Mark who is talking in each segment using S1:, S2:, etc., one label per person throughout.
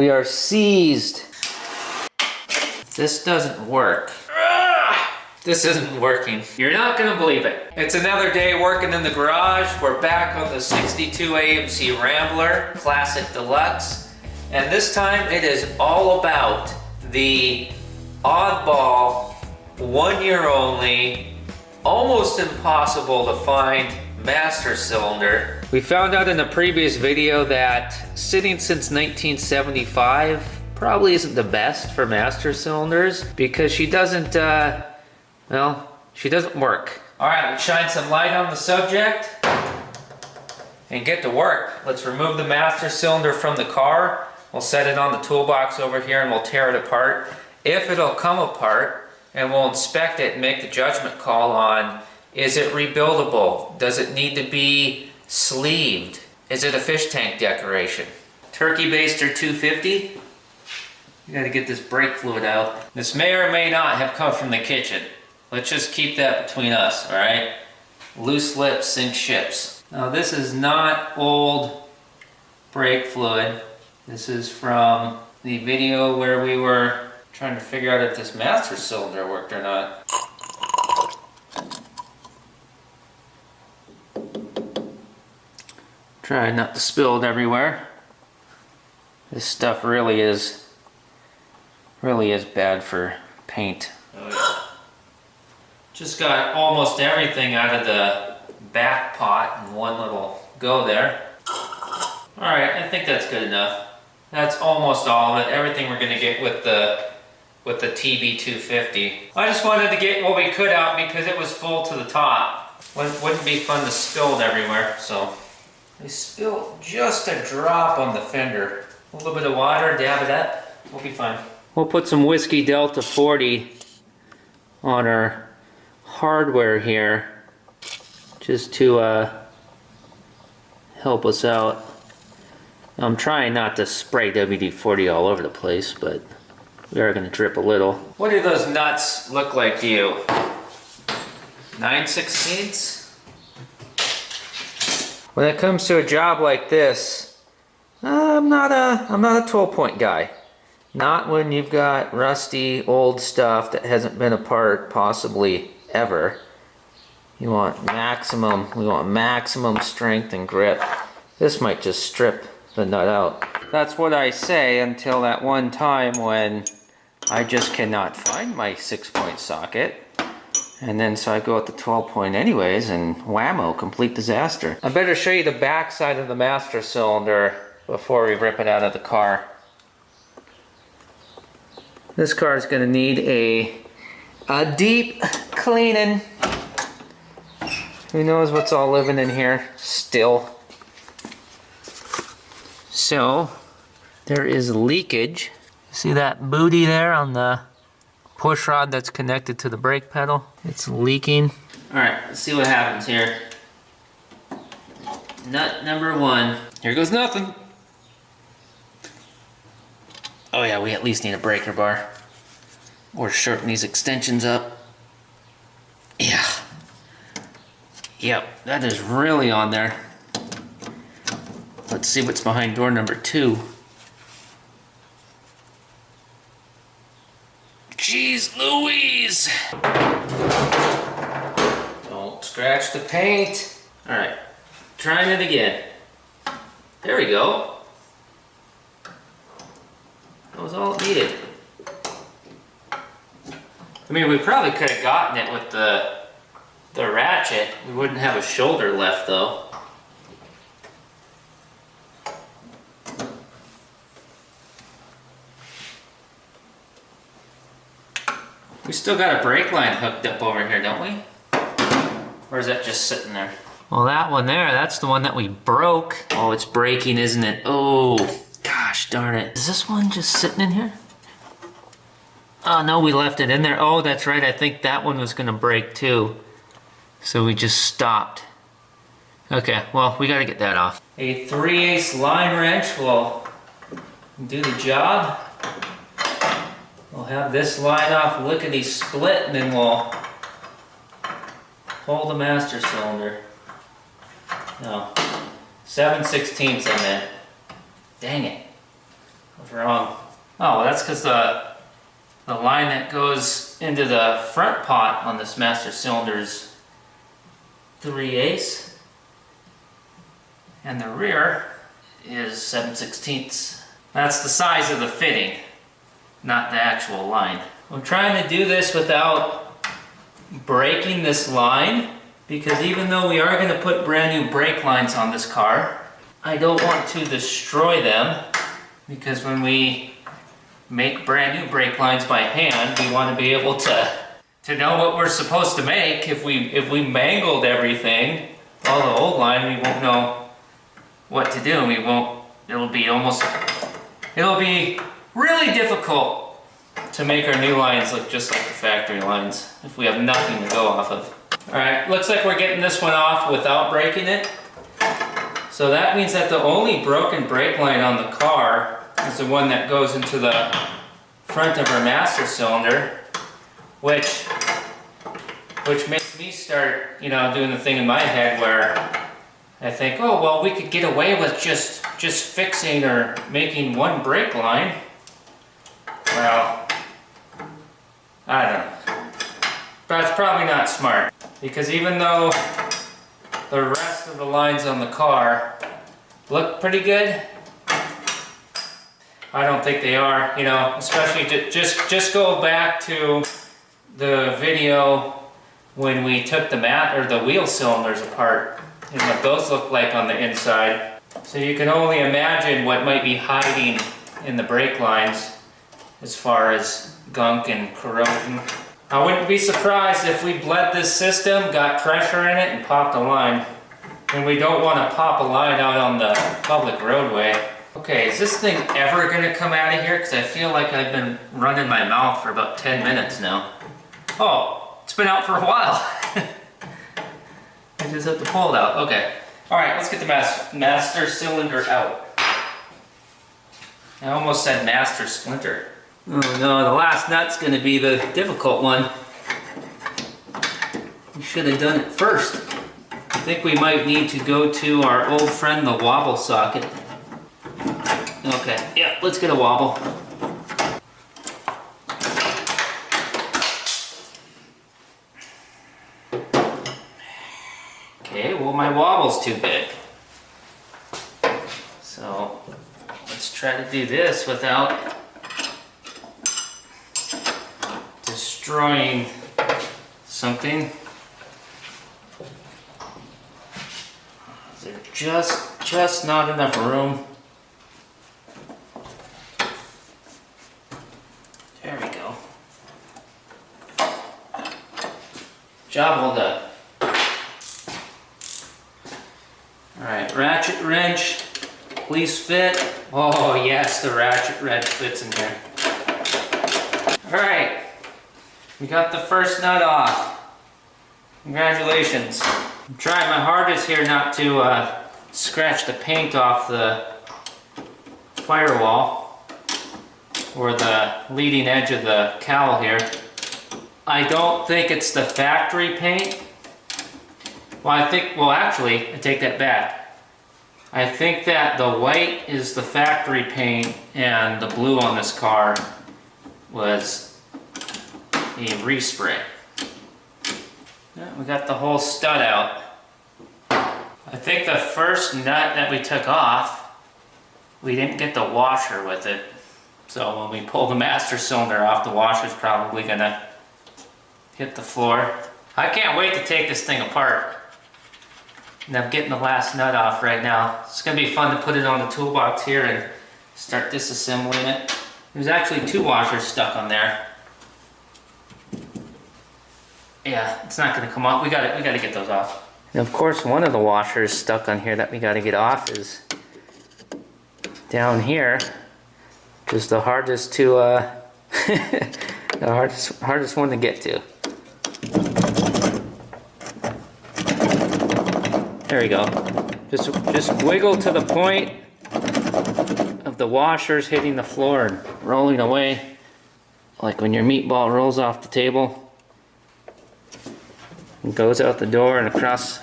S1: We are seized. This doesn't work. This isn't working. You're not gonna believe it. It's another day working in the garage. We're back on the 62 AMC Rambler Classic Deluxe. And this time it is all about the oddball, 1 year only, almost impossible to find master cylinder. We found out in the previous video that sitting since 1975 probably isn't the best for master cylinders because she doesn't, she doesn't work. All right, let's shine some light on the subject and get to work. Let's remove the master cylinder from the car. We'll set it on the toolbox over here and we'll tear it apart. If it'll come apart, and we'll inspect it and make the judgment call on, is it rebuildable? Does it need to be sleeved? Is it a fish tank decoration? Turkey baster 250. You gotta get this brake fluid out. This may or may not have come from the kitchen. Let's just keep that between us, all right? Loose lips sink ships. Now this is not old brake fluid. This is from the video where we were trying to figure out if this master cylinder worked or not. Try not to spill it everywhere. This stuff really is bad for paint. Oh, yeah. Just got almost everything out of the back pot in one little go there. All right, I think that's good enough. That's almost all of it. Everything we're gonna get with the TB250. I just wanted to get what we could out because it was full to the top. Wouldn't be fun to spill it everywhere, so. I spilled just a drop on the fender. A little bit of water, dab it up, we'll be fine. We'll put some Whiskey Delta 40 on our hardware here, just to help us out. I'm trying not to spray WD-40 all over the place, but we are going to drip a little. What do those nuts look like to you? 9/16? When it comes to a job like this, I'm not a 12-point guy. Not when you've got rusty old stuff that hasn't been apart possibly ever. We want maximum strength and grip. This might just strip the nut out. That's what I say until that one time when I just cannot find my 6-point socket. And then so I go with the 12-point anyways, and whammo, complete disaster. I better show you the back side of the master cylinder before we rip it out of the car. This car is going to need a deep cleaning. Who knows what's all living in here still. So, there is leakage. See that booty there on the push rod that's connected to the brake pedal? It's leaking. Alright, let's see what happens here. Nut number 1. Here goes nothing. Oh yeah, we at least need a breaker bar. Or shorten these extensions up. Yeah. Yep, that is really on there. Let's see what's behind door number 2. Jeez Louise! Don't scratch the paint. Alright, trying it again. There we go. That was all it needed. I mean, we probably could have gotten it with the ratchet. We wouldn't have a shoulder left though. We still got a brake line hooked up over here, don't we? Or is that just sitting there? Well, that one there, that's the one that we broke. Oh, it's breaking, isn't it? Oh, gosh darn it. Is this one just sitting in here? Oh no, we left it in there. Oh, that's right, I think that one was gonna break too. So we just stopped. Okay, well, we gotta get that off. A 3/8 line wrench will do the job. We'll have this line off lickety split and then we'll pull the master cylinder. No, 7/16 I meant. Dang it. What's wrong? Oh, well, that's because the line that goes into the front pot on this master cylinder is 3/8, and the rear is 7/16. That's the size of the fitting, not the actual line. I'm trying to do this without breaking this line, because even though we are going to put brand new brake lines on this car, I don't want to destroy them, because when we make brand new brake lines by hand, we want to be able to know what we're supposed to make. If we mangled everything, all the old line, we won't know what to do. It'll be really difficult to make our new lines look just like the factory lines if we have nothing to go off of. Alright, looks like we're getting this one off without breaking it. So that means that the only broken brake line on the car is the one that goes into the front of our master cylinder, which makes me start, doing the thing in my head where I think, oh, well, we could get away with just fixing or making one brake line. Well, I don't know. But it's probably not smart, because even though the rest of the lines on the car look pretty good, I don't think they are, especially just go back to the video when we took the wheel cylinders apart and what those look like on the inside. So you can only imagine what might be hiding in the brake lines as far as gunk and corrosion. I wouldn't be surprised if we bled this system, got pressure in it, and popped a line. And we don't want to pop a line out on the public roadway. Okay, is this thing ever going to come out of here? Because I feel like I've been running my mouth for about 10 minutes now. Oh, it's been out for a while. I just have to pull it out. Okay. Alright, let's get the master cylinder out. I almost said master splinter. Oh no, the last nut's going to be the difficult one. We should have done it first. I think we might need to go to our old friend, the wobble socket. Okay, yeah, let's get a wobble. Okay, well, my wobble's too big. So let's try to do this without destroying something. There's just not enough room. There we go. Job well done. Alright, ratchet wrench, please fit. Oh yes, the ratchet wrench fits in here. Alright, we got the first nut off. Congratulations. I'm trying my hardest here not to scratch the paint off the firewall or the leading edge of the cowl here. I don't think it's the factory paint. Well, actually, I take that back. I think that the white is the factory paint and the blue on this car was a respray. Yeah, we got the whole stud out. I think the first nut that we took off, we didn't get the washer with it. So when we pull the master cylinder off, the washer's probably gonna hit the floor. I can't wait to take this thing apart. And I'm getting the last nut off right now. It's gonna be fun to put it on the toolbox here and start disassembling it. There's actually 2 washers stuck on there. Yeah, it's not gonna come off. We gotta get those off. And of course, one of the washers stuck on here that we gotta get off is down here, which is the hardest to the hardest one to get to. There we go. Just wiggle to the point of the washers hitting the floor and rolling away, like when your meatball rolls off the table. It goes out the door and across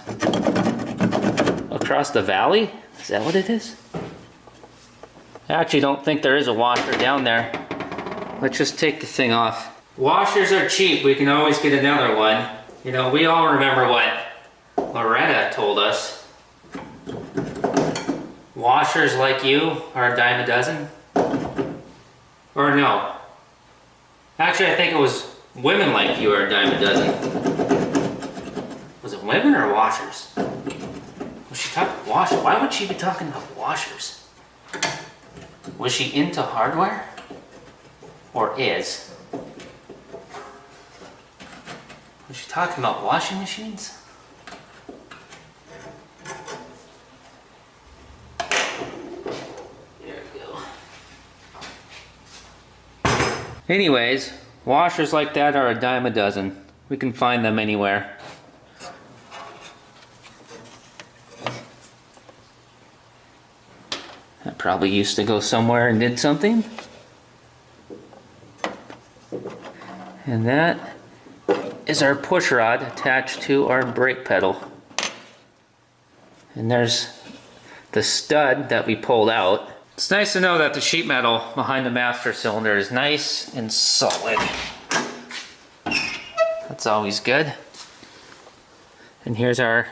S1: the valley? Is that what it is? I actually don't think there is a washer down there. Let's just take the thing off. Washers are cheap. We can always get another one. You know, we all remember what Loretta told us. Washers like you are a dime a dozen. Or no. Actually, I think it was women like you are a dime a dozen. Was it women or washers? Was she talking washers? Why would she be talking about washers? Was she into hardware? Or is? Was she talking about washing machines? There we go. Anyways, washers like that are a dime a dozen. We can find them anywhere. I probably used to go somewhere and did something. And that is our push rod attached to our brake pedal. And there's the stud that we pulled out. It's nice to know that the sheet metal behind the master cylinder is nice and solid. That's always good. And here's our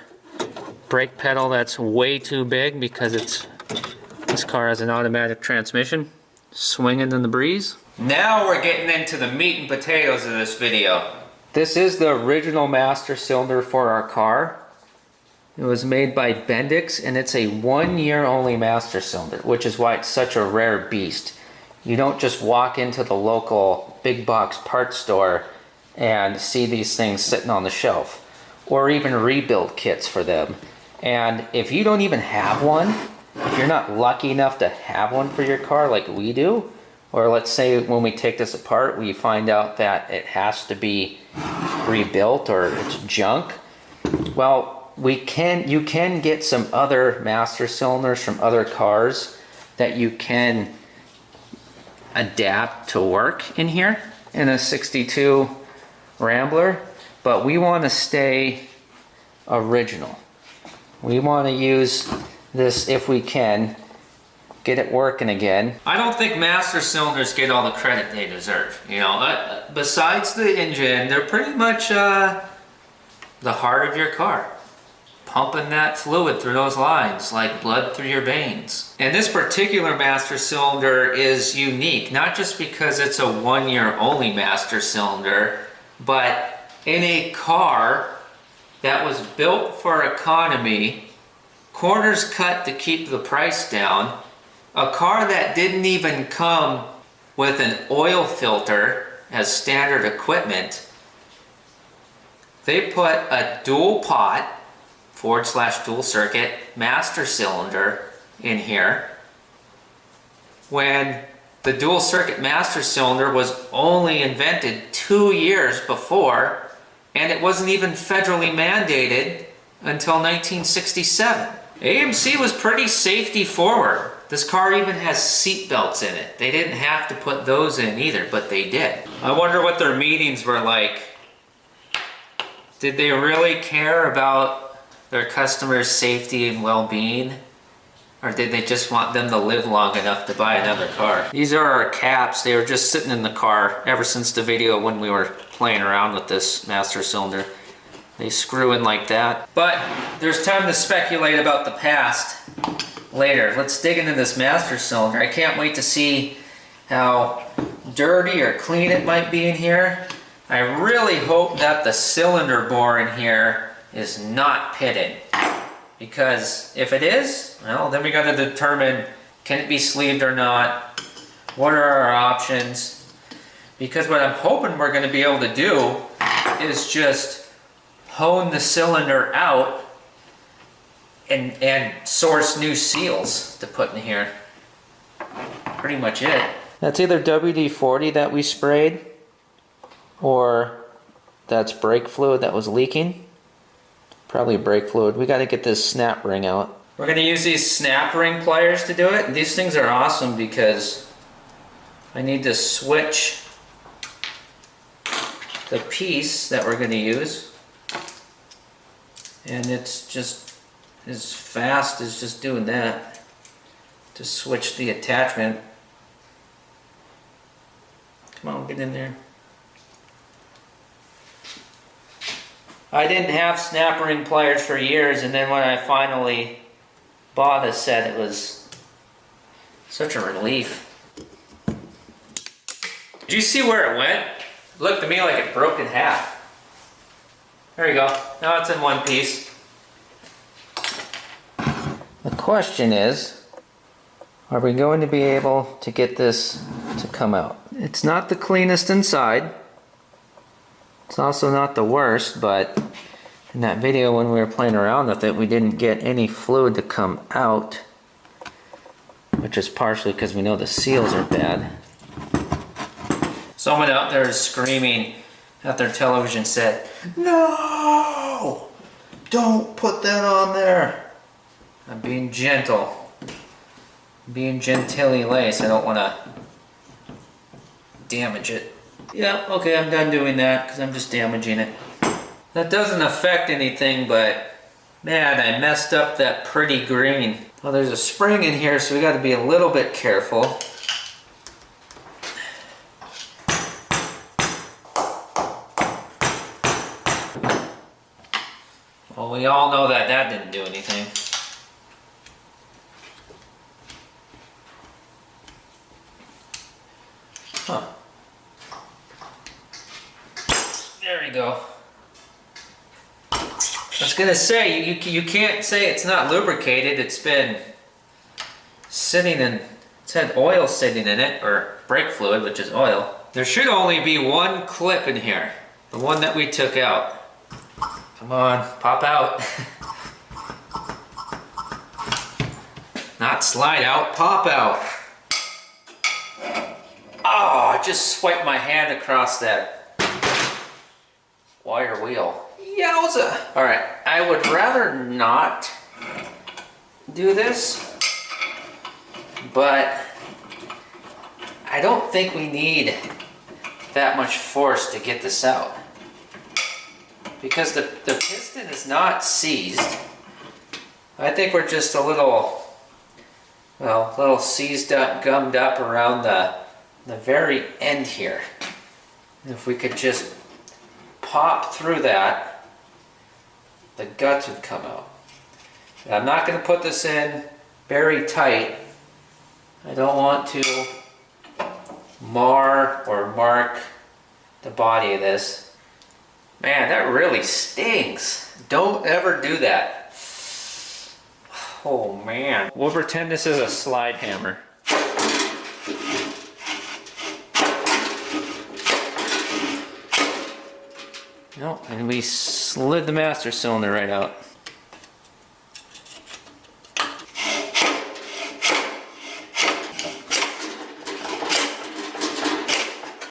S1: brake pedal that's way too big because this car has an automatic transmission. Swinging in the breeze. Now we're getting into the meat and potatoes of this video. This is the original master cylinder for our car. It was made by Bendix and it's a 1 year only master cylinder, which is why it's such a rare beast. You don't just walk into the local big box parts store and see these things sitting on the shelf, or even rebuild kits for them. And if you don't even have one, if you're not lucky enough to have one for your car like we do, or let's say when we take this apart we find out that it has to be rebuilt or it's junk, well, you can get some other master cylinders from other cars that you can adapt to work in here in a 62 Rambler, but we want to stay original. We want to use this if we can, get it working again. I don't think master cylinders get all the credit they deserve. You know, besides the engine, they're pretty much the heart of your car. Pumping that fluid through those lines like blood through your veins. And this particular master cylinder is unique, not just because it's a 1 year only master cylinder, but in a car that was built for economy, corners cut to keep the price down, a car that didn't even come with an oil filter as standard equipment. They put a dual pot / dual circuit master cylinder in here when the dual circuit master cylinder was only invented 2 years before, and it wasn't even federally mandated until 1967. AMC was pretty safety forward. This car even has seat belts in it. They didn't have to put those in either, but they did. I wonder what their meetings were like. Did they really care about their customers' safety and well-being? Or did they just want them to live long enough to buy another car? These are our caps. They were just sitting in the car ever since the video when we were playing around with this master cylinder. They screw in like that. But there's time to speculate about the past later. Let's dig into this master cylinder. I can't wait to see how dirty or clean it might be in here. I really hope that the cylinder bore in here is not pitted, because if it is, well, then we got to determine, can it be sleeved or not? What are our options? Because what I'm hoping we're going to be able to do is just hone the cylinder out and source new seals to put in here. Pretty much it. That's either WD-40 that we sprayed, or that's brake fluid that was leaking. Probably brake fluid. We got to get this snap ring out. We're going to use these snap ring pliers to do it. These things are awesome because I need to switch the piece that we're going to use, and it's just as fast as just doing that. to switch the attachment. Come on, get in there. I didn't have snap ring pliers for years, and then when I finally bought a set, it was such a relief. Did you see where it went? It looked to me like it broke in half. There you go. Now it's in one piece. The question is, are we going to be able to get this to come out? It's not the cleanest inside. It's also not the worst, but in that video when we were playing around with it, we didn't get any fluid to come out, which is partially because we know the seals are bad. Someone out there is screaming at their television set, "No! Don't put that on there!" I'm being gentle. I'm being gentilly laced. I don't want to damage it. Yeah, okay, I'm done doing that because I'm just damaging it. That doesn't affect anything, but man, I messed up that pretty green. Well, there's a spring in here, so we got to be a little bit careful. Well, we all know that that didn't do anything. Huh. There we go. I was gonna say, you can't say it's not lubricated. It's been sitting in, it's had oil sitting in it, or brake fluid, which is oil. There should only be one clip in here. The one that we took out. Come on, pop out. Not slide out, pop out. Oh, I just swiped my hand across that wire wheel. Yowza! Alright, I would rather not do this, but I don't think we need that much force to get this out. Because the piston is not seized. I think we're just a little, well, a little seized up, gummed up around the very end here. If we could just pop through that, the guts would come out. I'm not going to put this in very tight. I don't want to mar or mark the body of this. Man, that really stings. Don't ever do that. Oh man. We'll pretend this is a slide hammer. No, and we slid the master cylinder right out.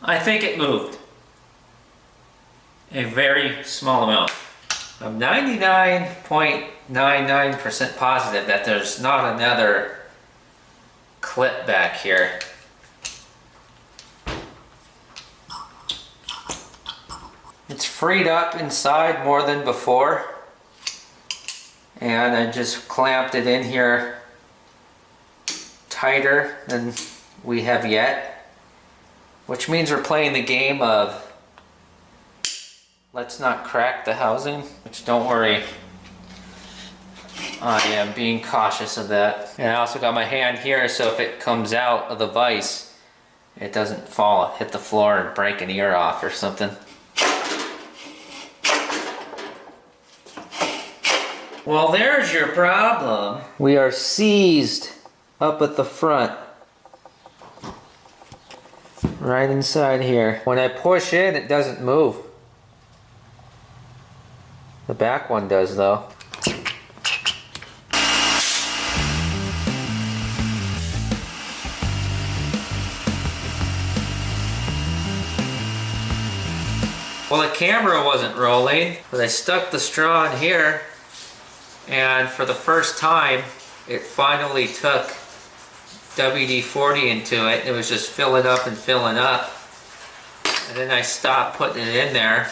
S1: I think it moved. A very small amount. I'm 99.99% positive that there's not another clip back here. It's freed up inside more than before, and I just clamped it in here tighter than we have yet, which means we're playing the game of let's not crack the housing, which don't worry, I am being cautious of that. And I also got my hand here so if it comes out of the vise, it doesn't fall, hit the floor and break an ear off or something. Well, there's your problem. We are seized up at the front. Right inside here. When I push in, it doesn't move. The back one does, though. Well, the camera wasn't rolling, but I stuck the straw in here. And for the first time, it finally took WD-40 into it. It was just filling up and filling up. And then I stopped putting it in there,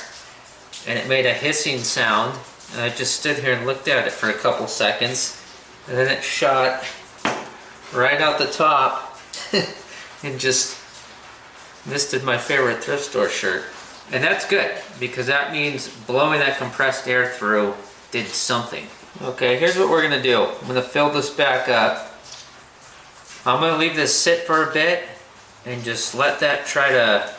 S1: and it made a hissing sound. And I just stood here and looked at it for a couple seconds. And then it shot right out the top and just misted my favorite thrift store shirt. And that's good, because that means blowing that compressed air through did something. Okay, here's what we're gonna do. I'm gonna fill this back up. I'm gonna leave this sit for a bit and just let that try to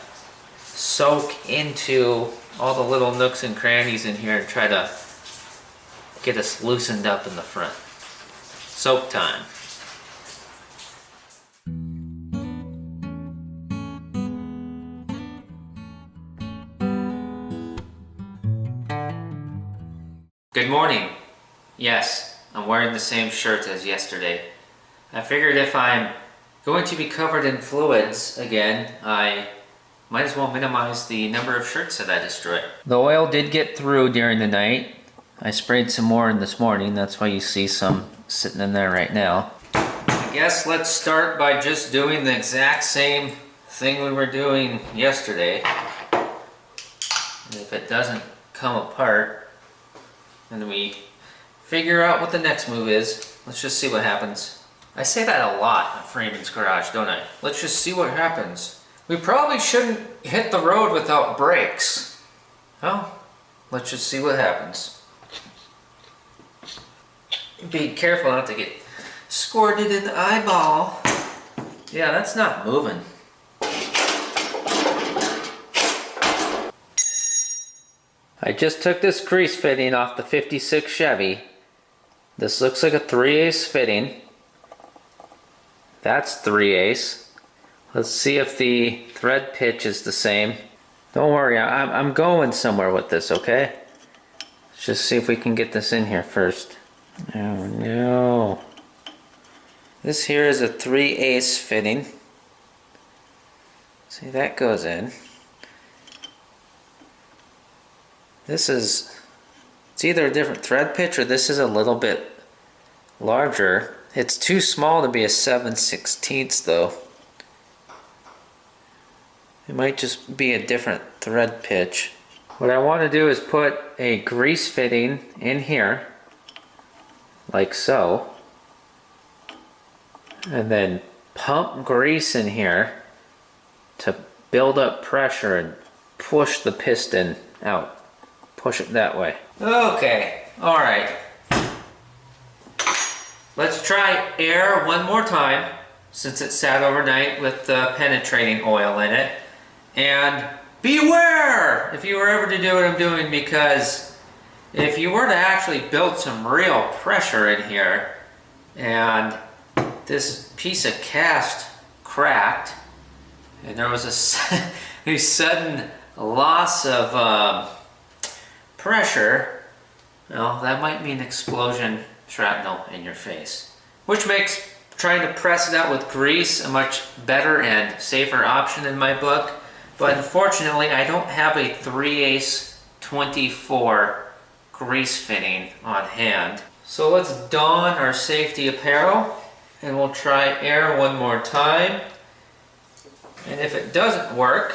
S1: soak into all the little nooks and crannies in here and try to get us loosened up in the front. Soak time. Good morning. Yes, I'm wearing the same shirt as yesterday. I figured if I'm going to be covered in fluids again, I might as well minimize the number of shirts that I destroy. The oil did get through during the night. I sprayed some more in this morning. That's why you see some sitting in there right now. I guess let's start by just doing the exact same thing we were doing yesterday. And if it doesn't come apart, then we figure out what the next move is. Let's just see what happens. I say that a lot at Freeman's garage, don't I? Let's just see what happens. We probably shouldn't hit the road without brakes. Well, let's just see what happens. Be careful not to get squirted in the eyeball. Yeah, that's not moving. I just took this grease fitting off the 56 Chevy. This looks like a 3/8 fitting. That's 3/8. Let's see if the thread pitch is the same. Don't worry, I'm going somewhere with this, okay? Let's just see if we can get this in here first. Oh no. This here is a 3/8 fitting. See, that goes in. This is, it's either a different thread pitch or this is a little bit larger. It's too small to be a 7/16 though. It might just be a different thread pitch. What I want to do is put a grease fitting in here, like so, and then pump grease in here to build up pressure and push the piston out. Push it that way. Okay, alright. Let's try air one more time, since it sat overnight with penetrating oil in it. And beware if you were ever to do what I'm doing, because if you were to actually build some real pressure in here and this piece of cast cracked and there was a sudden loss of pressure, well, that might mean explosion shrapnel in your face, which makes trying to press it out with grease a much better and safer option in my book. But unfortunately, I don't have a 3/8 24 grease fitting on hand. So let's don our safety apparel and we'll try air one more time. And if it doesn't work,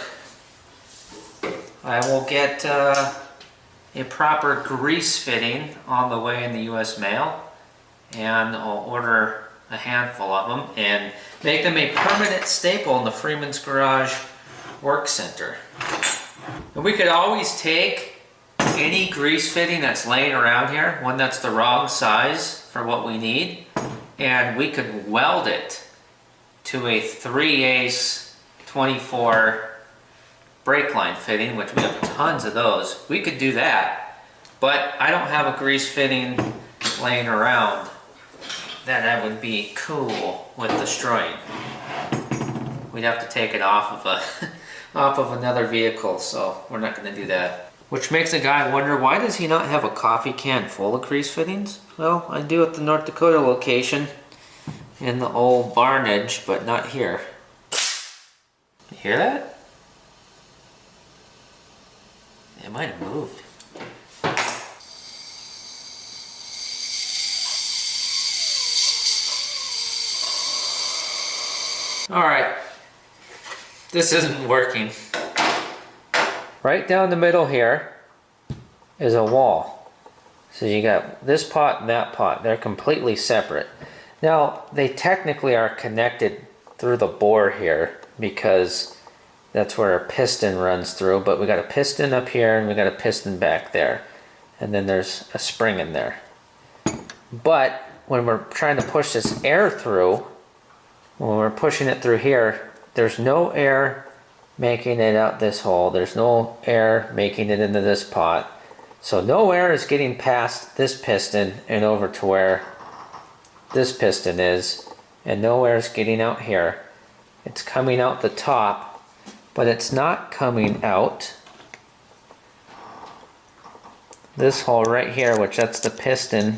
S1: I will get a proper grease fitting on the way in the US mail, and I'll order a handful of them and make them a permanent staple in the Freeman's Garage Work Center. And we could always take any grease fitting that's laying around here, one that's the wrong size for what we need, and we could weld it to a 3/8 24 brake line fitting, which we have tons of those. We could do that, but I don't have a grease fitting laying around that I would be cool with destroying. We'd have to take it off of another vehicle, so we're not going to do that. Which makes a guy wonder, why does he not have a coffee can full of grease fittings? Well, I do at the North Dakota location in the old barnage, but not here. You hear that? It might have moved. Alright, this isn't working. Right down the middle here is a wall. So you got this pot and that pot. They're completely separate. Now, they technically are connected through the bore here because that's where a piston runs through, but we got a piston up here and we got a piston back there. And then there's a spring in there. But when we're trying to push this air through, when we're pushing it through here, there's no air making it out this hole. There's no air making it into this pot. So no air is getting past this piston and over to where this piston is, and no air is getting out here. It's coming out the top, but it's not coming out this hole right here, which that's the piston,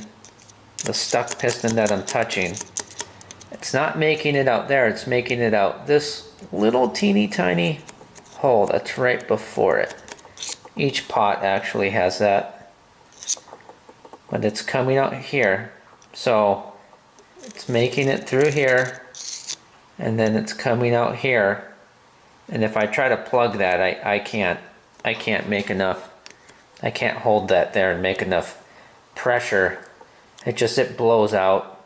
S1: the stuck piston that I'm touching. It's not making it out there, it's making it out this little teeny tiny hole that's right before it. Each pot actually has that, but it's coming out here. So it's making it through here, and then it's coming out here. And if I try to plug that, I can't make enough. I can't hold that there and make enough pressure. It blows out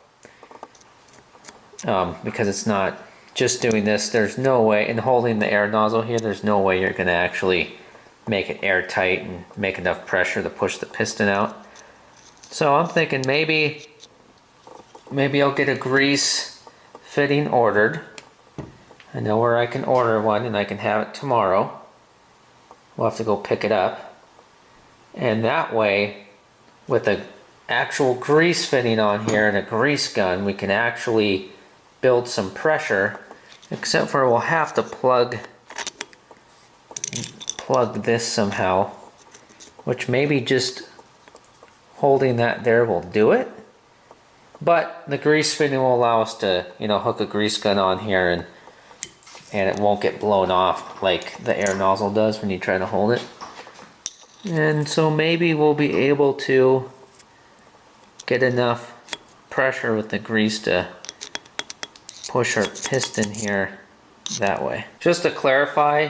S1: because it's not just doing this. There's no way, in holding the air nozzle here, there's no way you're going to actually make it airtight and make enough pressure to push the piston out. So I'm thinking maybe I'll get a grease fitting ordered. I know where I can order one and I can have it tomorrow. We'll have to go pick it up. And that way, with an actual grease fitting on here and a grease gun, we can actually build some pressure, except for we'll have to plug this somehow, which maybe just holding that there will do it. But the grease fitting will allow us to, hook a grease gun on here and it won't get blown off like the air nozzle does when you try to hold it. And so maybe we'll be able to get enough pressure with the grease to push our piston here that way. Just to clarify,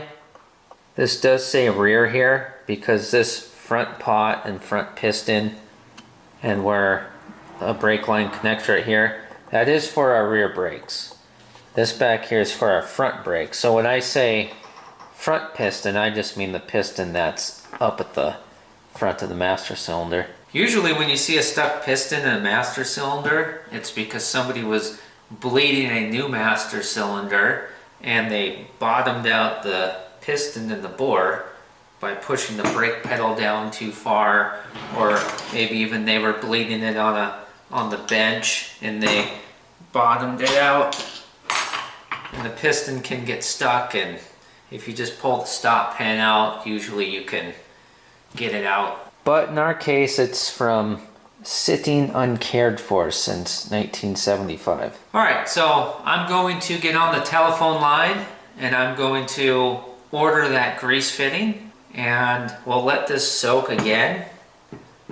S1: this does say rear here because this front pot and front piston and where a brake line connects right here, that is for our rear brakes. This back here is for our front brakes. So when I say front piston, I just mean the piston that's up at the front of the master cylinder. Usually when you see a stuck piston in a master cylinder, it's because somebody was bleeding a new master cylinder and they bottomed out the piston in the bore by pushing the brake pedal down too far, or maybe even they were bleeding it on the bench and they bottomed it out, and the piston can get stuck, and if you just pull the stop pin out, usually you can get it out. But in our case, it's from sitting uncared for since 1975. Alright, so I'm going to get on the telephone line and I'm going to order that grease fitting, and we'll let this soak again.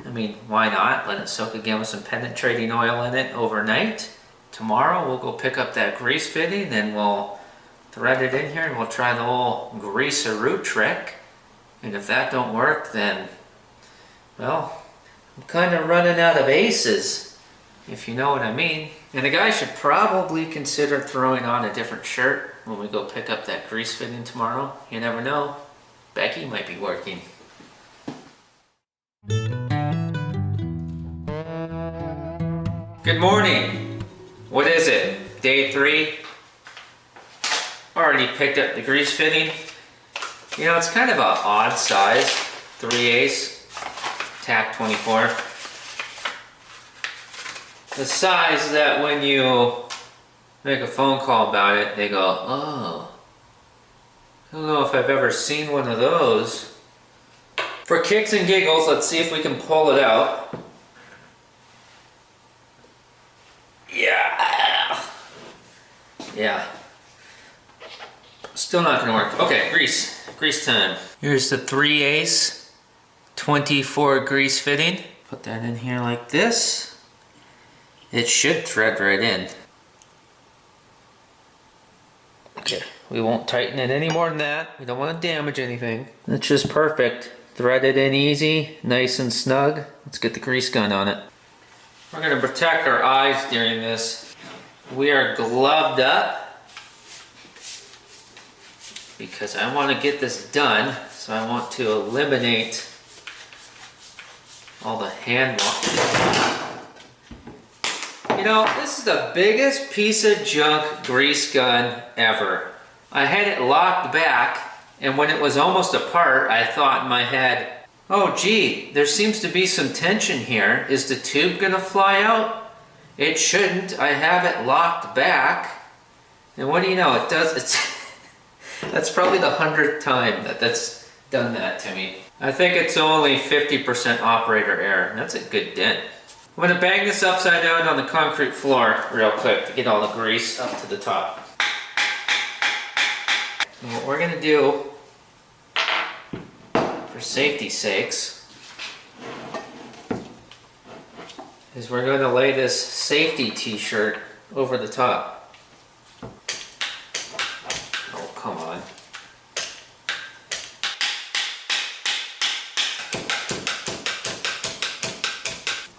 S1: I mean, why not? Let it soak again with some penetrating oil in it overnight. Tomorrow we'll go pick up that grease fitting and we'll thread it in here and we'll try the whole grease-a-roo trick. And if that don't work, then, well, I'm kind of running out of aces, if you know what I mean. And the guy should probably consider throwing on a different shirt when we go pick up that grease fitting tomorrow. You never know. Becky might be working. Good morning. What is it? Day 3? Already picked up the grease fitting. You know, it's kind of an odd size, 3/8, tack 24. The size that when you make a phone call about it, they go, oh, I don't know if I've ever seen one of those. For kicks and giggles, let's see if we can pull it out. Yeah. Still not gonna work. Okay, grease time. Here's the 3/8 24 grease fitting. Put that in here like this. It should thread right in. Okay, we won't tighten it any more than that. We don't want to damage anything. That's just perfect. Thread it in easy, nice and snug. Let's get the grease gun on it. We're gonna protect our eyes during this. We are gloved up because I want to get this done. So I want to eliminate all the hand wash. You know, this is the biggest piece of junk grease gun ever. I had it locked back, and when it was almost apart, I thought in my head, oh gee, there seems to be some tension here. Is the tube gonna fly out? It shouldn't. I have it locked back. And what do you know, it does, that's probably the 100th time that's done that to me. I think it's only 50% operator error, and that's a good dent. I'm gonna bang this upside down on the concrete floor real quick to get all the grease up to the top. And what we're gonna do, for safety's sakes, is we're gonna lay this safety t-shirt over the top. Oh, come on.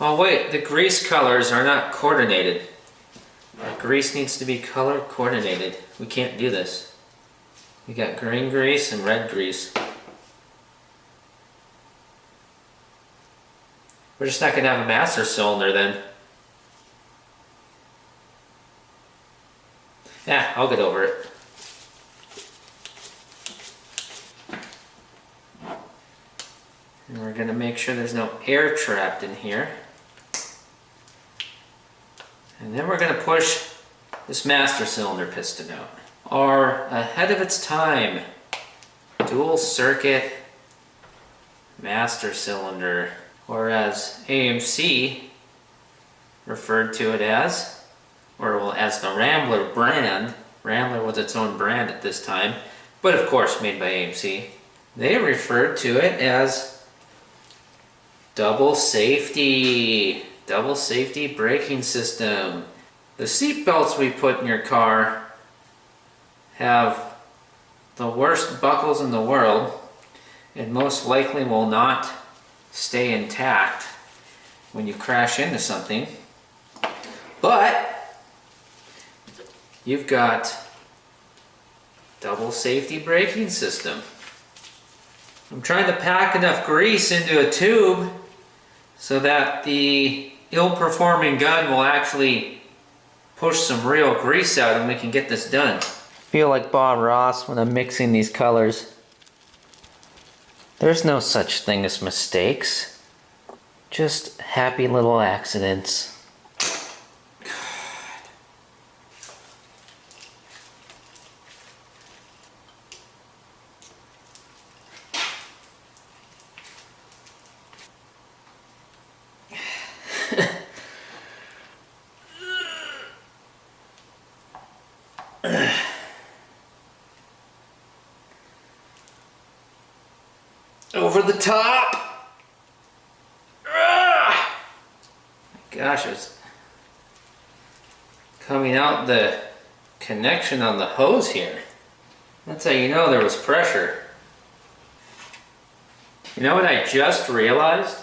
S1: Oh wait, the grease colors are not coordinated. Our grease needs to be color coordinated. We can't do this. We got green grease and red grease. We're just not gonna have a master cylinder then. Yeah, I'll get over it. And we're gonna make sure there's no air trapped in here. And then we're going to push this master cylinder piston out. Our ahead of its time dual circuit master cylinder, or as AMC referred to it as, or well, as the Rambler brand. Rambler was its own brand at this time, but of course made by AMC. They referred to it as double safety braking system. The seat belts we put in your car have the worst buckles in the world and most likely will not stay intact when you crash into something. But you've got double safety braking system. I'm trying to pack enough grease into a tube so that the ill-performing gun will actually push some real grease out and we can get this done. I feel like Bob Ross when I'm mixing these colors. There's no such thing as mistakes, just happy little accidents. Over the top! Gosh, it's coming out the connection on the hose here. That's how you know there was pressure. You know what I just realized?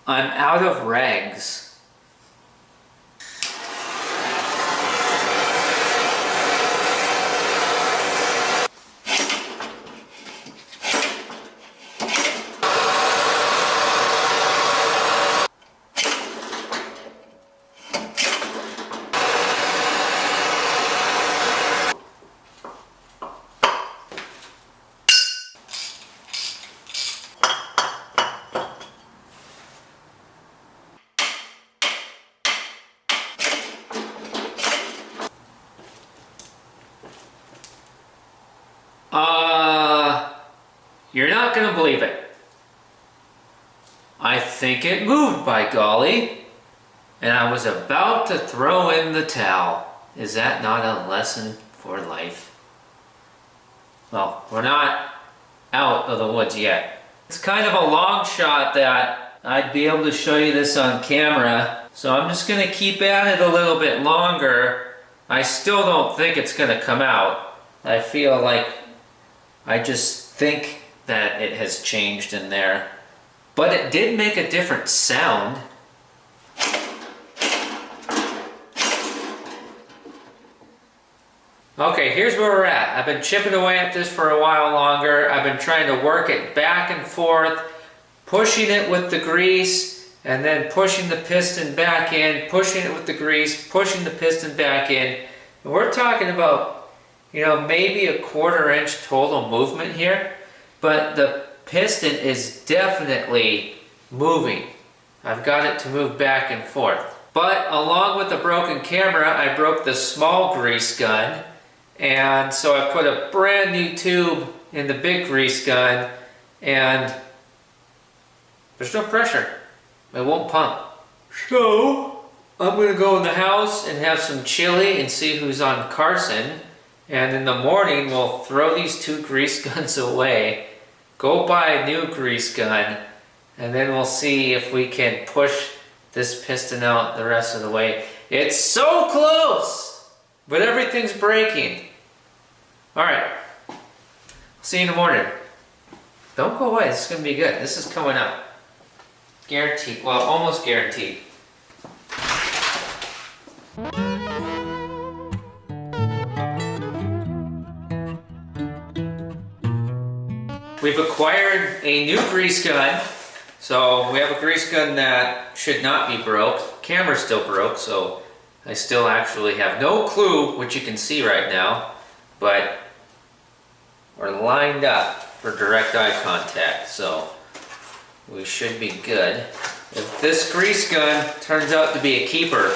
S1: I'm out of rags. You're not gonna believe it. I think it moved, by golly. And I was about to throw in the towel. Is that not a lesson for life? Well, we're not out of the woods yet. It's kind of a long shot that I'd be able to show you this on camera. So I'm just gonna keep at it a little bit longer. I still don't think it's gonna come out. I feel like I just think that it has changed in there. But it did make a different sound. Okay, here's where we're at. I've been chipping away at this for a while longer. I've been trying to work it back and forth, pushing it with the grease, and then pushing the piston back in, pushing it with the grease, pushing the piston back in. And we're talking about, you know, maybe a 1/4 inch total movement here, but the piston is definitely moving. I've got it to move back and forth. But along with the broken camera, I broke the small grease gun. And so I put a brand new tube in the big grease gun, and there's no pressure. It won't pump. So I'm gonna go in the house and have some chili and see who's on Carson. And in the morning, we'll throw these 2 grease guns away, go buy a new grease gun, and then we'll see if we can push this piston out the rest of the way. It's so close, but everything's breaking. All right, see you in the morning. Don't go away, this is gonna be good. This is coming up. Guaranteed, well, almost guaranteed. We've acquired a new grease gun. So we have a grease gun that should not be broke. Camera's still broke, so I still actually have no clue what you can see right now, but we're lined up for direct eye contact, so we should be good. If this grease gun turns out to be a keeper,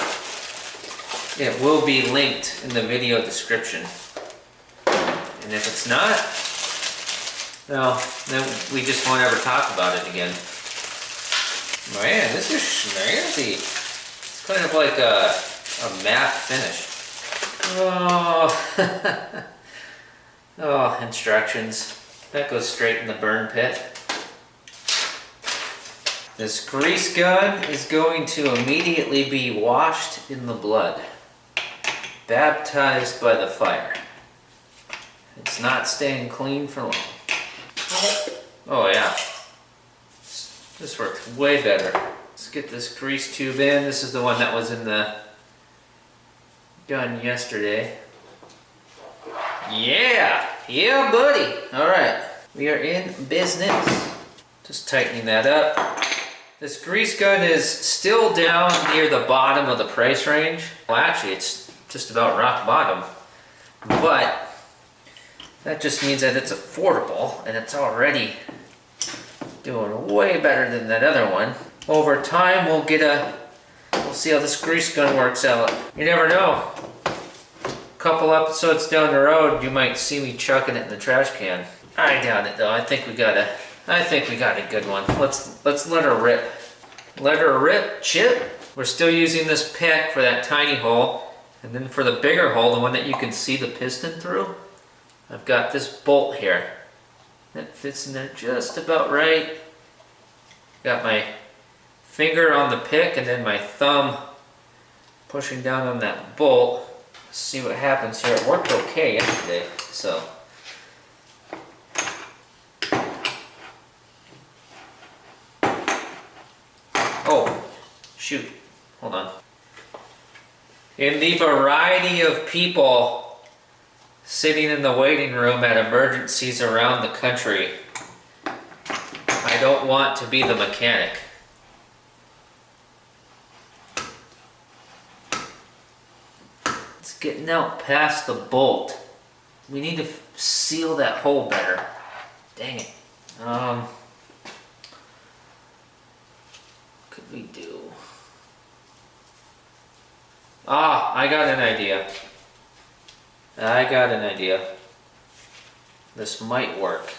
S1: it will be linked in the video description. And if it's not, well, then we just won't ever talk about it again. Man, this is snazzy. It's kind of like a matte finish. Oh, oh, instructions. That goes straight in the burn pit. This grease gun is going to immediately be washed in the blood, baptized by the fire. It's not staying clean for long. Oh yeah, this works way better. Let's get this grease tube in. This is the one that was in the gun yesterday. Yeah, yeah buddy. All right, we are in business. Just tightening that up. This grease gun is still down near the bottom of the price range. Well, actually, it's just about rock bottom. But that just means that it's affordable, and it's already doing way better than that other one. Over time, we'll see how this grease gun works out. You never know. A couple episodes down the road, you might see me chucking it in the trash can. I doubt it though. I think we got a good one. Let's let her rip. Let her rip, Chip. We're still using this pick for that tiny hole, and then for the bigger hole, the one that you can see the piston through, I've got this bolt here. That fits in there just about right. Got my finger on the pick and then my thumb pushing down on that bolt. Let's see what happens here. It worked okay yesterday, so. Oh, shoot, hold on. In the variety of people sitting in the waiting room at emergencies around the country, I don't want to be the mechanic. It's getting out past the bolt. We need to seal that hole better. Dang it. What could we do? Ah, I got an idea. This might work.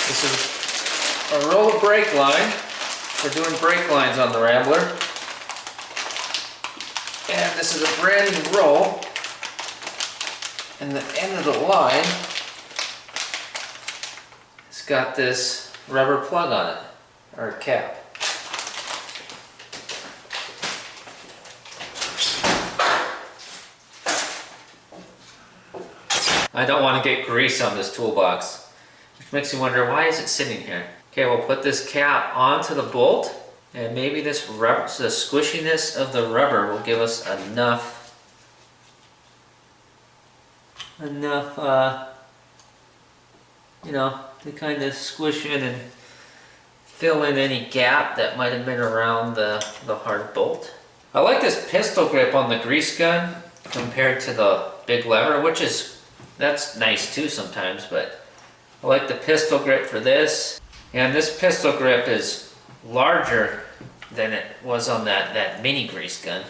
S1: This is a roll of brake line. We're doing brake lines on the Rambler. And this is a brand new roll. And the end of the line, it's got this rubber plug on it, or cap. I don't want to get grease on this toolbox. Which makes me wonder, why is it sitting here? Okay, we'll put this cap onto the bolt, and maybe this rubber, so the squishiness of the rubber will give us enough, you know, to kind of squish in and fill in any gap that might have been around the hard bolt. I like this pistol grip on the grease gun compared to the big lever, that's nice too sometimes, but I like the pistol grip for this. And this pistol grip is larger than it was on that mini grease gun.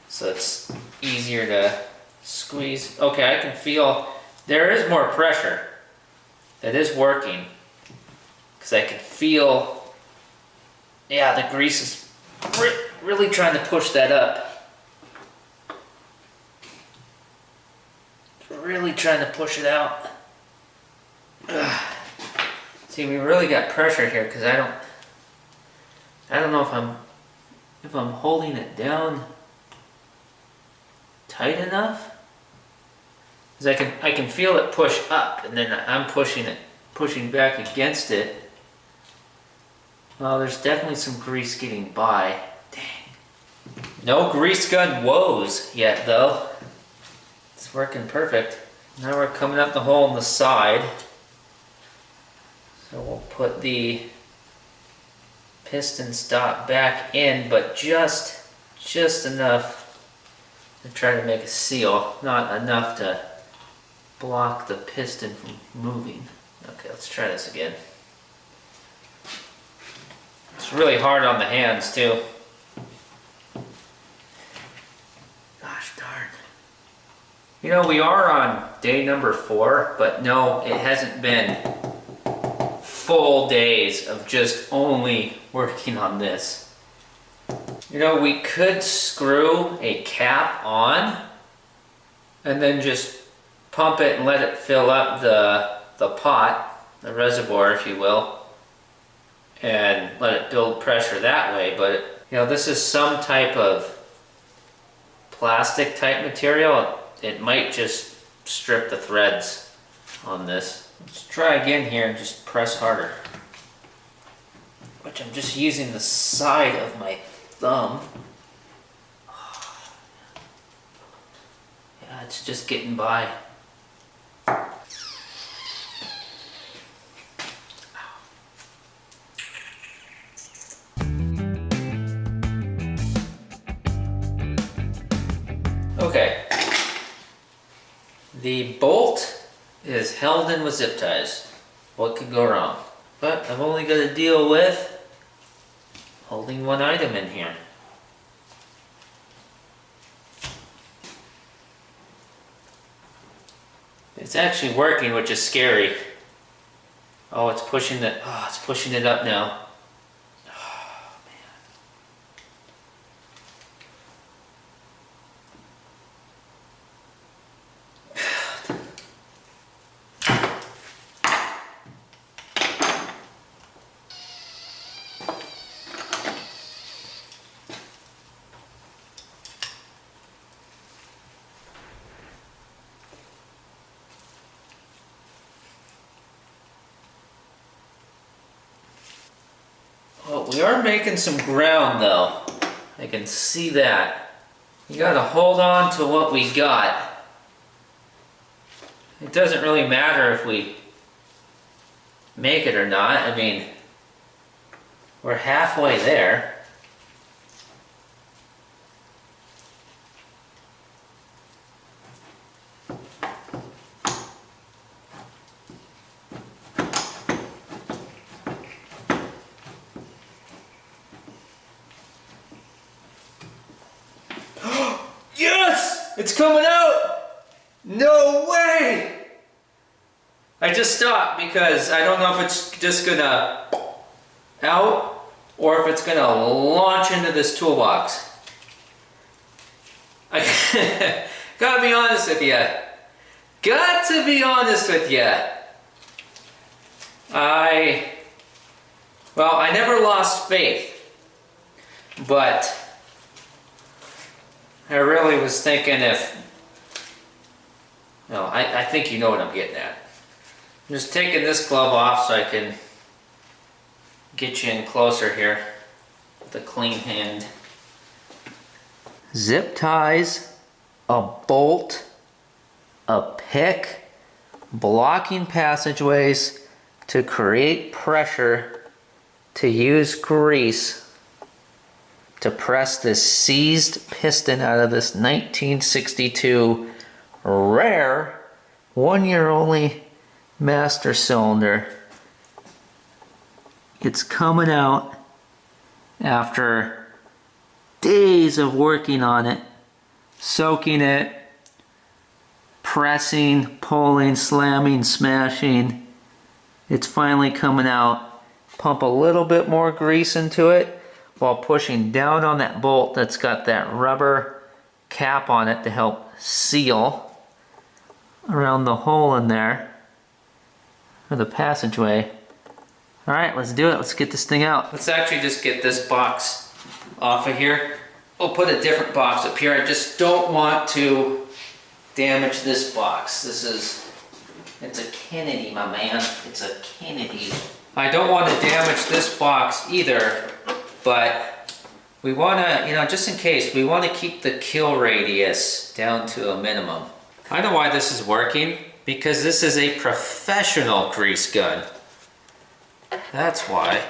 S1: So it's easier to squeeze. Okay, I can feel there is more pressure. That is working. Because I can feel, yeah, the grease is really trying to push that up. Really trying to push it out. Ugh. See, we really got pressure here because I don't know if I'm holding it down tight enough. Because I can feel it push up, and then I'm pushing back against it. Well, there's definitely some grease getting by. Dang. No grease gun woes yet, though. It's working perfect. Now we're coming up the hole on the side. So we'll put the piston stop back in, but just enough to try to make a seal, not enough to block the piston from moving. Okay, let's try this again. It's really hard on the hands too. Gosh darn. You know, we are on day number 4, but no, it hasn't been full days of just only working on this. You know, we could screw a cap on and then just pump it and let it fill up the pot, the reservoir if you will, and let it build pressure that way. But you know, this is some type of plastic type material. It might just strip the threads on this. Let's try again here and just press harder. Which I'm just using the side of my thumb. Yeah, it's just getting by. Okay. The bolt is held in with zip ties. What could go wrong? But I've only got to deal with holding one item in here. It's actually working, which is scary. Oh, it's pushing it up now. Well, we are making some ground though. I can see that. You gotta hold on to what we got. It doesn't really matter if we make it or not. I mean, we're halfway there. It's coming out! No way! I just stopped because I don't know if it's just gonna out or if it's gonna launch into this toolbox. I gotta be honest with you. Got to be honest with you. I never lost faith, but I really was thinking I think you know what I'm getting at. just taking this glove off so I can get you in closer here with a clean hand. Zip ties, a bolt, a pick, blocking passageways to create pressure, to use grease to press this seized piston out of this 1962 rare, 1 year only master cylinder. It's coming out after days of working on it, soaking it, pressing, pulling, slamming, smashing. It's finally coming out. Pump a little bit more grease into it while pushing down on that bolt that's got that rubber cap on it to help seal around the hole in there for the passageway. All right, let's do it. Let's get this thing out. Let's actually just get this box off of here. We'll put a different box up here. I just don't want to damage this box. It's a Kennedy, my man. It's a Kennedy. I don't want to damage this box either, but we want to, just in case, we want to keep the kill radius down to a minimum. I know why this is working, because this is a professional grease gun. That's why.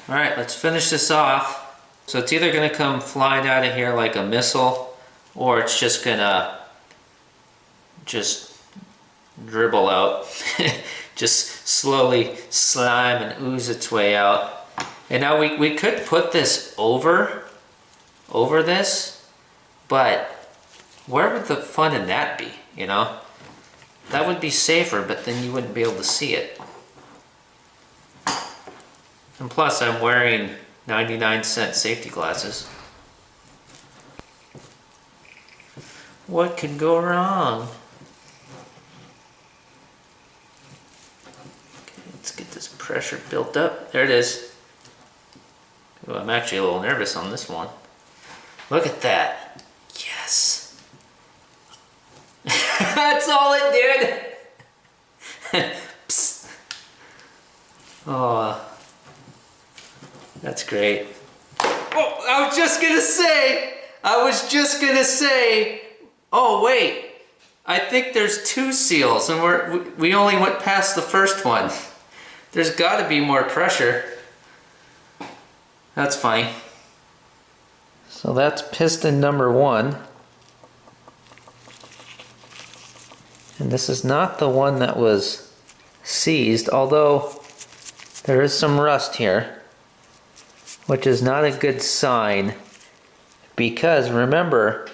S1: All right, let's finish this off. So it's either gonna come flying out of here like a missile, or it's just gonna dribble out. Just slowly slime and ooze its way out. And now we could put this over this, but where would the fun in that be, That would be safer, but then you wouldn't be able to see it. And plus, I'm wearing 99-cent safety glasses. What could go wrong? Okay, let's get this pressure built up. There it is. Ooh, I'm actually a little nervous on this one. Look at that. Yes. That's all it did. Psst. Oh. That's great. Oh, I was just gonna say, oh wait, I think there's 2 seals and we only went past the first one. There's gotta be more pressure. That's funny. So that's piston number 1. And this is not the one that was seized, although there is some rust here, which is not a good sign, because remember,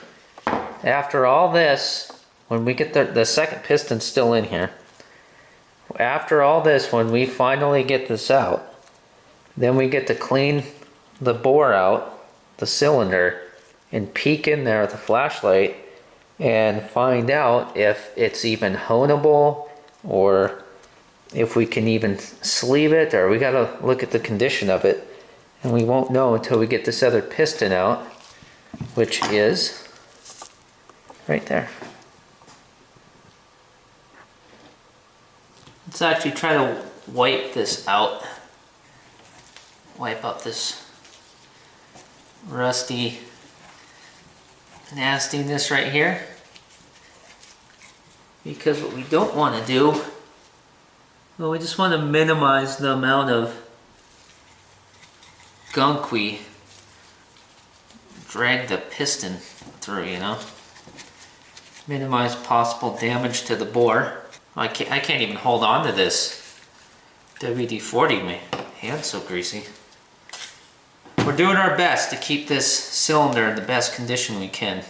S1: after all this, when we get the second piston still in here, after all this, when we finally get this out, then we get to clean the bore out, the cylinder, and peek in there with a flashlight and find out if it's even honeable, or if we can even sleeve it, or we gotta look at the condition of it. And we won't know until we get this other piston out, which is right there. Let's actually try to wipe this out. Wipe out this rusty nastiness right here. Because what we don't want to do, well, we just want to minimize the amount of gunk we drag the piston through, Minimize possible damage to the bore. I can't even hold on to this WD-40, my hand's so greasy. We're doing our best to keep this cylinder in the best condition we can.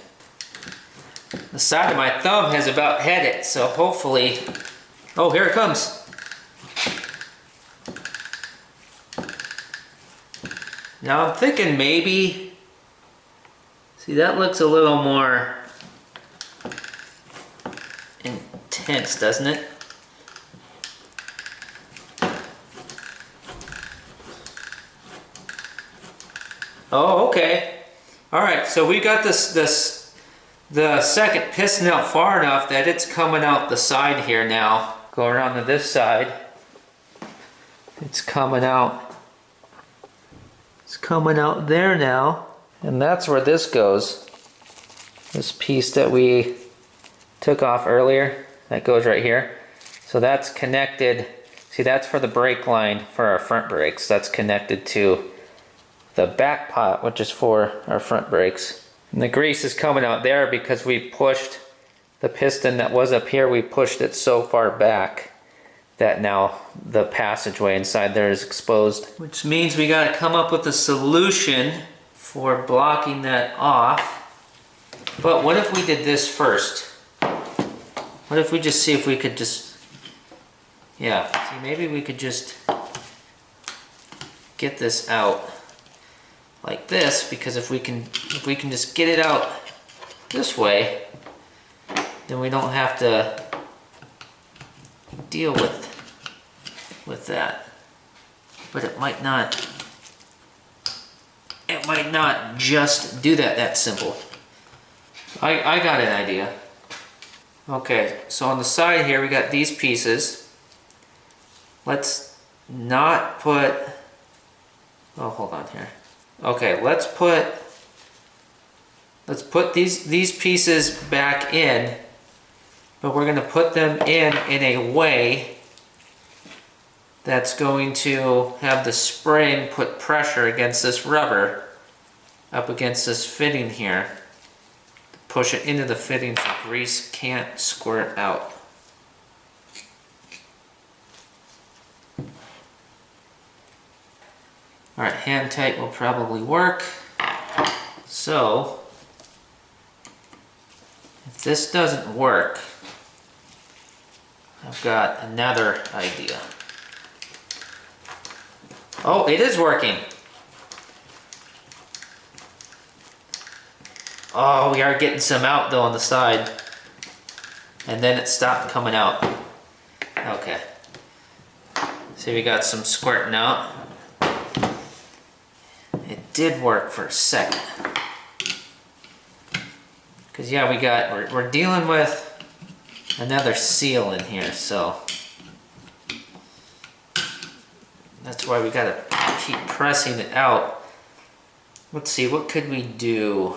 S1: The side of my thumb has about had it, so hopefully, oh, here it comes. Now I'm thinking maybe, see, that looks a little more intense, doesn't it? Oh, okay. All right, so we got the second piston out far enough that it's coming out the side here now. Go around to this side. It's coming out. It's coming out there now. And that's where this goes. This piece that we took off earlier, that goes right here. So that's connected. See, that's for the brake line for our front brakes. That's connected to the back pot, which is for our front brakes. And the grease is coming out there because we pushed the piston that was up here, we pushed it so far back that now the passageway inside there is exposed. Which means we gotta come up with a solution for blocking that off. But what if we did this first? What if we just see if we could just, yeah, see, maybe we could just get this out like this, because if we can just get it out this way, then we don't have to deal with that. But it might not just do that simple. I got an idea. Okay, so on the side here we got these pieces. Let's not put, oh, hold on here. Okay, let's put these pieces back in, but we're going to put them in a way that's going to have the spring put pressure against this rubber up against this fitting here. Push it into the fitting so grease can't squirt out. Alright, hand tight will probably work. So, if this doesn't work, I've got another idea. Oh, it is working. Oh, we are getting some out though on the side. And then it stopped coming out. Okay. See, we got some squirting out. It did work for a second. Cause yeah, we're dealing with another seal in here, so that's why we gotta keep pressing it out. Let's see, what could we do?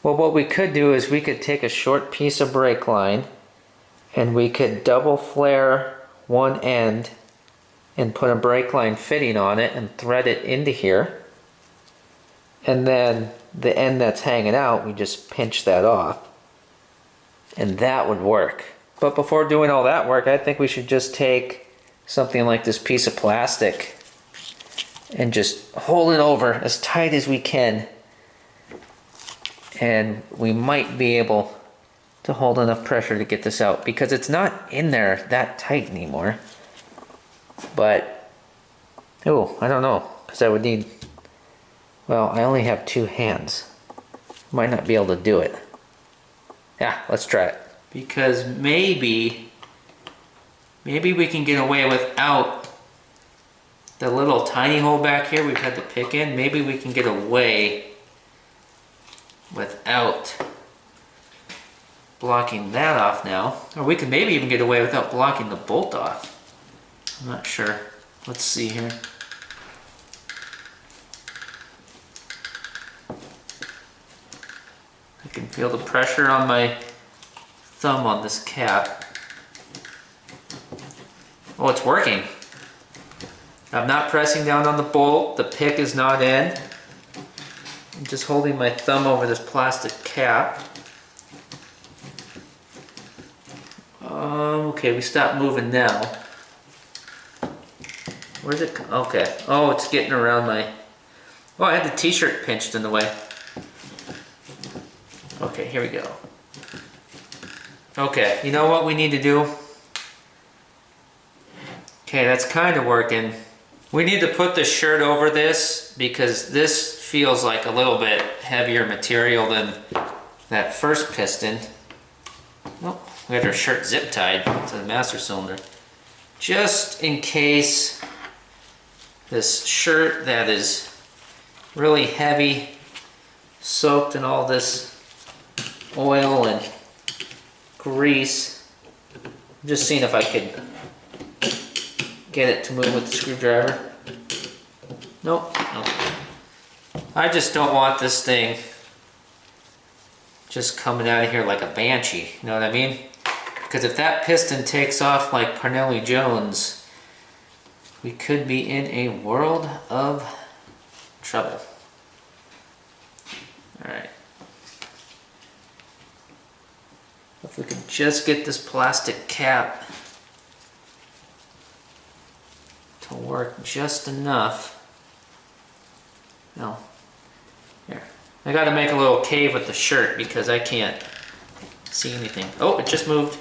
S1: Well, what we could do is we could take a short piece of brake line and we could double flare one end and put a brake line fitting on it and thread it into here. And then the end that's hanging out, we just pinch that off. And that would work. But before doing all that work, I think we should just take something like this piece of plastic and just hold it over as tight as we can. And we might be able to hold enough pressure to get this out, because it's not in there that tight anymore. But, oh, I don't know, because I would need, well, I only have 2 hands. Might not be able to do it. Yeah, let's try it. Because maybe we can get away without the little tiny hole back here we've had to pick in. Maybe we can get away without blocking that off now. Or we could maybe even get away without blocking the bolt off. I'm not sure. Let's see here. I can feel the pressure on my thumb on this cap. Oh, it's working. I'm not pressing down on the bolt. The pick is not in. I'm just holding my thumb over this plastic cap. Okay, we stopped moving now. Where's it? Okay. Oh, it's getting around my... Oh, I had the t-shirt pinched in the way. Okay, here we go. Okay, you know what we need to do? Okay, that's kind of working. We need to put the shirt over this because this feels like a little bit heavier material than that first piston. Oh, we had our shirt zip tied to the master cylinder. Just in case this shirt that is really heavy, soaked in all this oil and grease. I'm just seeing if I could get it to move with the screwdriver? Nope. Nope. I just don't want this thing just coming out of here like a banshee, you know what I mean? Because if that piston takes off like Parnelli Jones, we could be in a world of trouble. Alright. If we could just get this plastic cap to work just enough. No. Here. I gotta make a little cave with the shirt because I can't see anything. Oh, it just moved.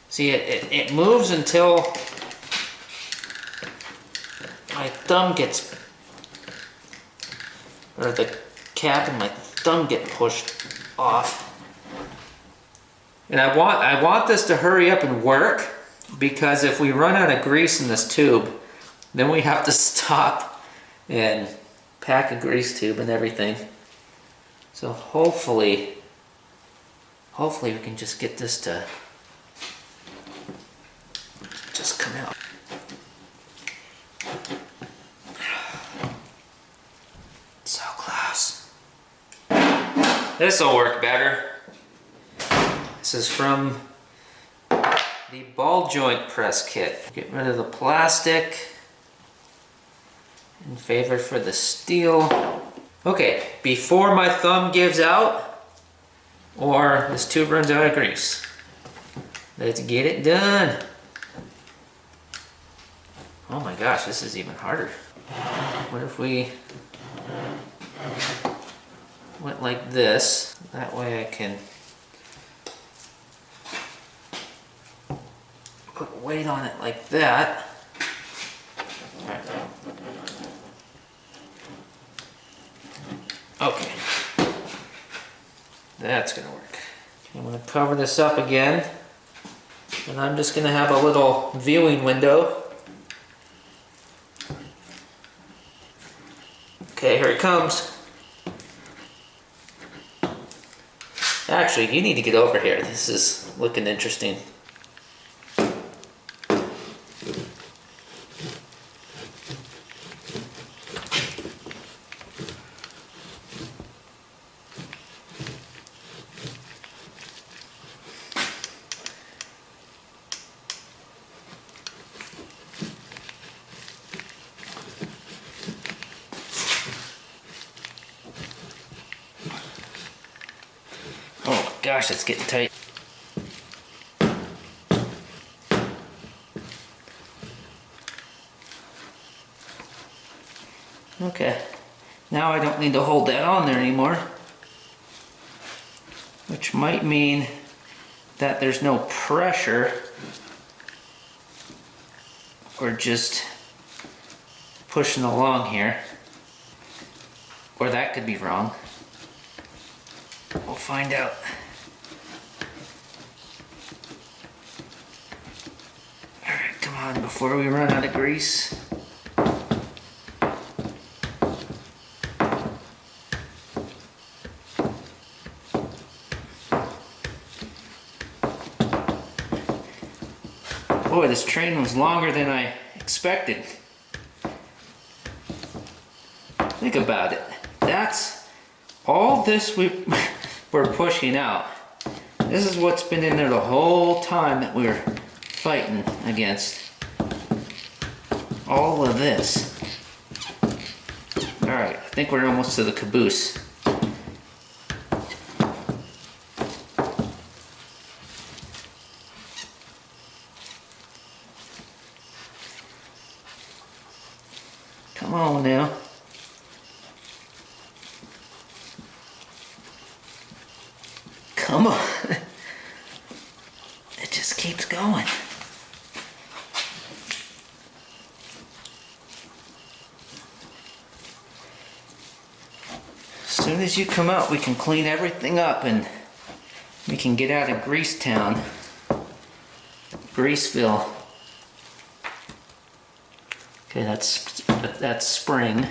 S1: See, it moves until my thumb gets, or the cap and my thumb get pushed off. And I want this to hurry up and work, because if we run out of grease in this tube, then we have to stop and pack a grease tube and everything. So hopefully we can just get this to just come out. So close. This'll work better. This is from the ball joint press kit. Get rid of the plastic in favor for the steel. Okay, before my thumb gives out or this tube runs out of grease, let's get it done. Oh my gosh, this is even harder. What if we went like this? That way I can put weight on it like that. All right. Okay. That's gonna work. I'm gonna cover this up again, and I'm just gonna have a little viewing window. Okay, here it comes. Actually, you need to get over here. This is looking interesting. Gosh, it's getting tight. Okay, now I don't need to hold that on there anymore, which might mean that there's no pressure. We're just pushing along here, or that could be wrong. We'll find out. Before we run out of grease. Boy, this train was longer than I expected. Think about it. That's all this we're pushing out. This is what's been in there the whole time that we're fighting against. All of this. Alright, I think we're almost to the caboose. Come on now. Come on. It just keeps going. As soon as you come out, we can clean everything up and we can get out of Grease Town, Greaseville. Okay, that's spring.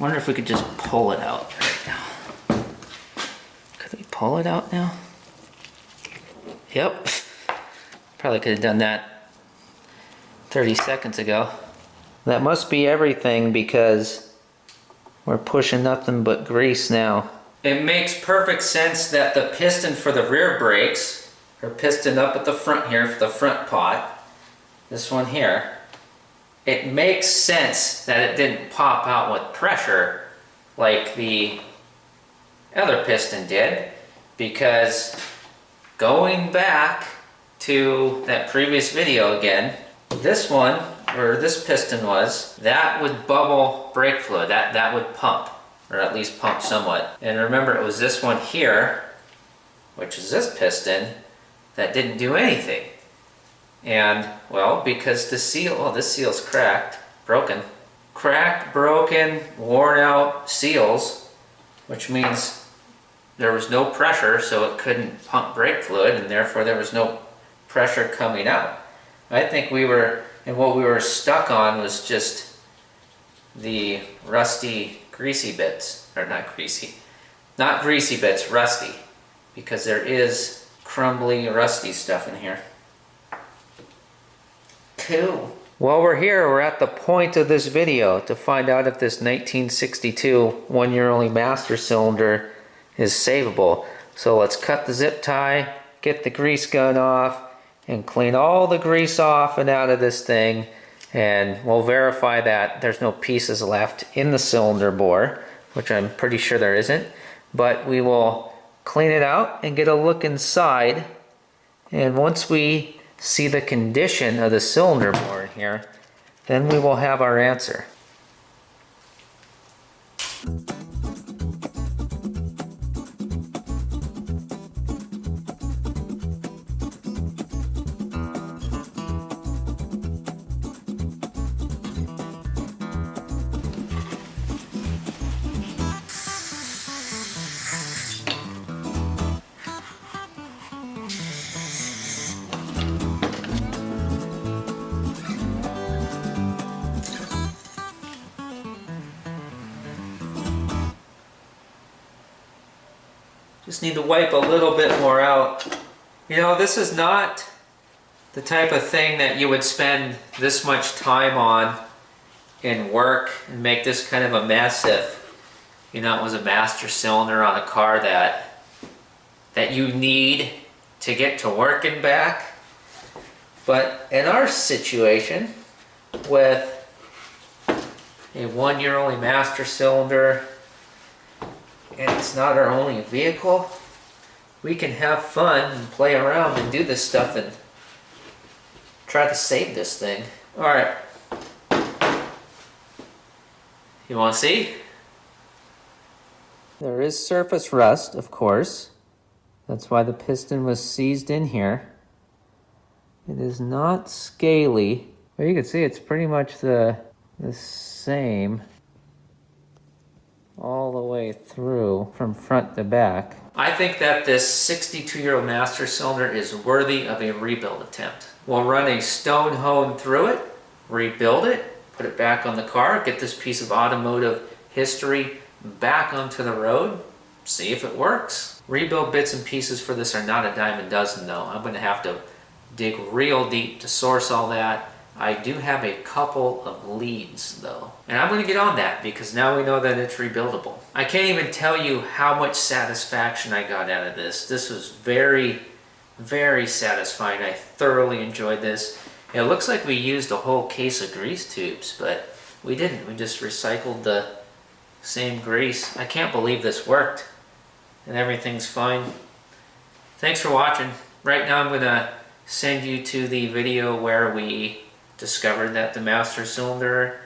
S1: wonder if we could just pull it out right now. Could we pull it out now? Yep. Probably could have done that 30 seconds ago. That must be everything because we're pushing nothing but grease now. It makes perfect sense that the piston for the rear brakes, or piston up at the front here for the front pot, this one here, it makes sense that it didn't pop out with pressure like the other piston did, because going back to that previous video again, this one, where this piston was, that would bubble brake fluid, that would pump, or at least pump somewhat. And remember, it was this one here, which is this piston, that didn't do anything. And, well, because the seal, oh, this seal's cracked, broken. Cracked, broken, worn out seals, which means there was no pressure, so it couldn't pump brake fluid, and therefore there was no pressure coming out. I think we were, and what we were stuck on was just the rusty, greasy bits, or not greasy bits, rusty, because there is crumbly, rusty stuff in here. Cool. While we're here, we're at the point of this video to find out if this 1962 one-year-only master cylinder is savable. So let's cut the zip tie, get the grease gun off, and clean all the grease off and out of this thing, and we'll verify that there's no pieces left in the cylinder bore, which I'm pretty sure there isn't, but we will clean it out and get a look inside, and once we see the condition of the cylinder bore in here, then we will have our answer. Just need to wipe a little bit more out. You know, this is not the type of thing that you would spend this much time on in work and make this kind of a mess if, you know, it was a master cylinder on a car that you need to get to work and back. But in our situation, with a one-year-only master cylinder, and it's not our only vehicle, we can have fun and play around and do this stuff and try to save this thing. Alright. You want to see? There is surface rust, of course. That's why the piston was seized in here. It is not scaly. But you can see it's pretty much the same all the way through from front to back. I think that this 62-year-old master cylinder is worthy of a rebuild attempt. We'll run a stone hone through it, rebuild it, put it back on the car, get this piece of automotive history back onto the road, see if it works. Rebuild bits and pieces for this are not a dime a dozen though. I'm going to have to dig real deep to source all that. I do have a couple of leads though, and I'm going to get on that because now we know that it's rebuildable. I can't even tell you how much satisfaction I got out of this. This was very, very satisfying. I thoroughly enjoyed this. It looks like we used a whole case of grease tubes, but we didn't. We just recycled the same grease. I can't believe this worked, and everything's fine. Thanks for watching. Right now I'm going to send you to the video where we discovered that the master cylinder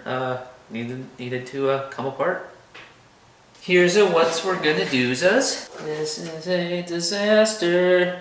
S1: needed to come apart. Here's a what's we're gonna do's us. This is a disaster.